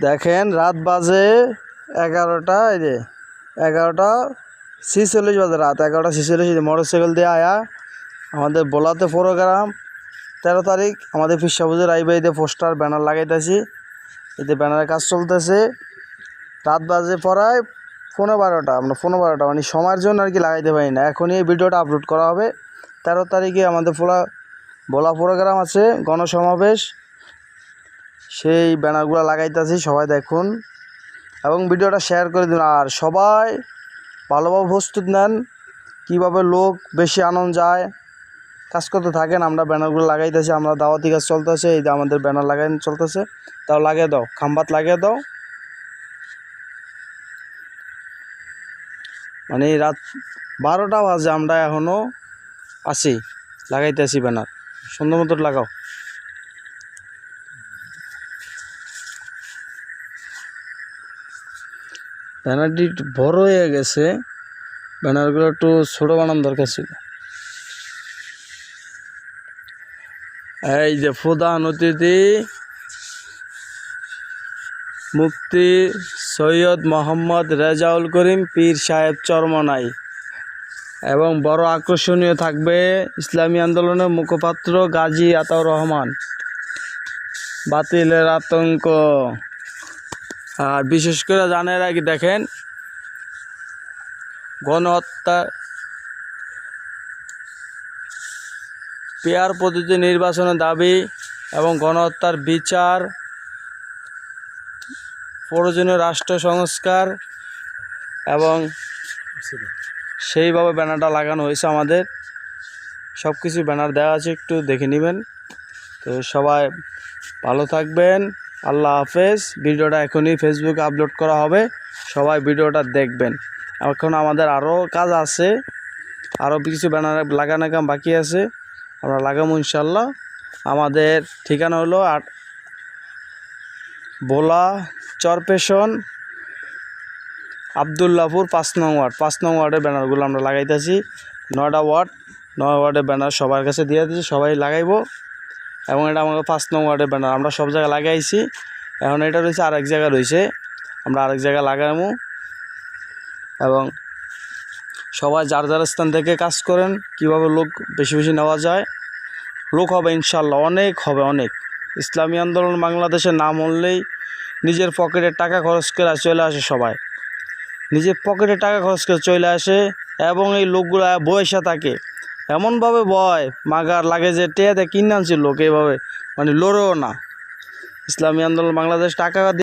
দেখেন রাত বাজে 11টা, এই যে 11:46 বাজে, রাত 11:46 মোটরসাইকেল দিয়ে আয়া আমাদের বোলাতে প্রোগ্রাম 13 তারিখ আমাদের ফিরসাবুজের আইবাইতে পোস্টার ব্যানার লাগাইতেছি। এতে ব্যানারের কাজ চলতেছে। রাত বাজে প্রায় 12:15, আমরা 12:15 মানে সময়ের জন্য আর কি লাগাইতে পারি না। এখনই এই ভিডিওটা আপলোড করা হবে। 13 তারিখে আমাদের বোলা প্রোগ্রাম আছে, গণসমাবেশ, সেই ব্যানারগুলো লাগাইতেছি। সবাই দেখুন এবং ভিডিওটা শেয়ার করে দিন। আর সবাই ভালোভাবে প্রস্তুত নেন, কীভাবে লোক বেশি আনন্দ যায়, কাজ করতে থাকেন। আমরা ব্যানারগুলো লাগাইতেছি, আমরা দাওয়াতি কাজ চলতেছে। এই যে আমাদের ব্যানার লাগাই চলতেছে, তাও লাগিয়ে দাও, খাম্বাত লাগিয়ে দাও। মানে রাত 12টা বাজে, আমরা এখনও আছি, লাগাইতেছি ব্যানার। সুন্দর মতো লাগাও। ব্যানারটি একটু বড় হয়ে গেছে, ব্যানারগুলো একটু ছোট বানানো দরকার ছিল। এই যে প্রধান অতিথি মুফতি সৈয়দ মোহাম্মদ রেজাউল করিম পীর সাহেব চরমনাই, এবং বড় আকর্ষণীয় থাকবে ইসলামী আন্দোলনের মুখপাত্র গাজী আতাউর রহমান। বাতিলের আতঙ্ক। আর বিশেষ করে জানার আগে দেখেন, গণহত্যা, পেয়ার পদ্ধতি নির্বাচনের দাবি এবং গণহত্যার বিচার, প্রয়োজনীয় রাষ্ট্র সংস্কার, এবং সেইভাবে ব্যানারটা লাগানো হয়েছে। আমাদের সব কিছু ব্যানার দেওয়া আছে, একটু দেখে নেবেন। তো সবাই ভালো থাকবেন, আল্লাহ হাফেজ। ভিডিওটা এখনই ফেসবুকে আপলোড করা হবে, সবাই ভিডিওটা দেখবেন। এখন আমাদের আরও কাজ আছে, আরও কিছু ব্যানার লাগানো কাম বাকি আছে, আমরা লাগাবো ইনশাল্লাহ। আমাদের ঠিকানা হলো ভোলা চরপেশন, আবদুল্লাপুর 5 নং ওয়ার্ড। 5 নং ওয়ার্ডের ব্যানারগুলো আমরা লাগাইতেছি। 9টা ওয়ার্ড, 9 ওয়ার্ডের ব্যানার সবার কাছে দিয়ে দিচ্ছি, সবাই লাগাইবো। এবং এটা আমাদের 5 নং ওয়ার্ডের ব্যানার, আমরা সব জায়গায় লাগাইছি। এখন এটা রয়েছে আরেক জায়গায় রয়েছে, আমরা আরেক জায়গায় লাগাবো। এবং সবাই যার যার স্থান থেকে কাজ করেন, কিভাবে লোক বেশি বেশি নেওয়া যায়। লোক হবে ইনশাল্লাহ, অনেক হবে, অনেক। ইসলামী আন্দোলন বাংলাদেশের নাম বললেই নিজের পকেটের টাকা খরচ করে চলে আসে, সবাই নিজের পকেটে টাকা খরচ করে চলে আসে। এবং এই লোকগুলো বয়সা থাকে, এমনভাবে বয় মাগার লাগে যে টেয়াতে কিনে আনছে লোক, এইভাবে মানে লড়েও না। ইসলামী আন্দোলন বাংলাদেশ টাকা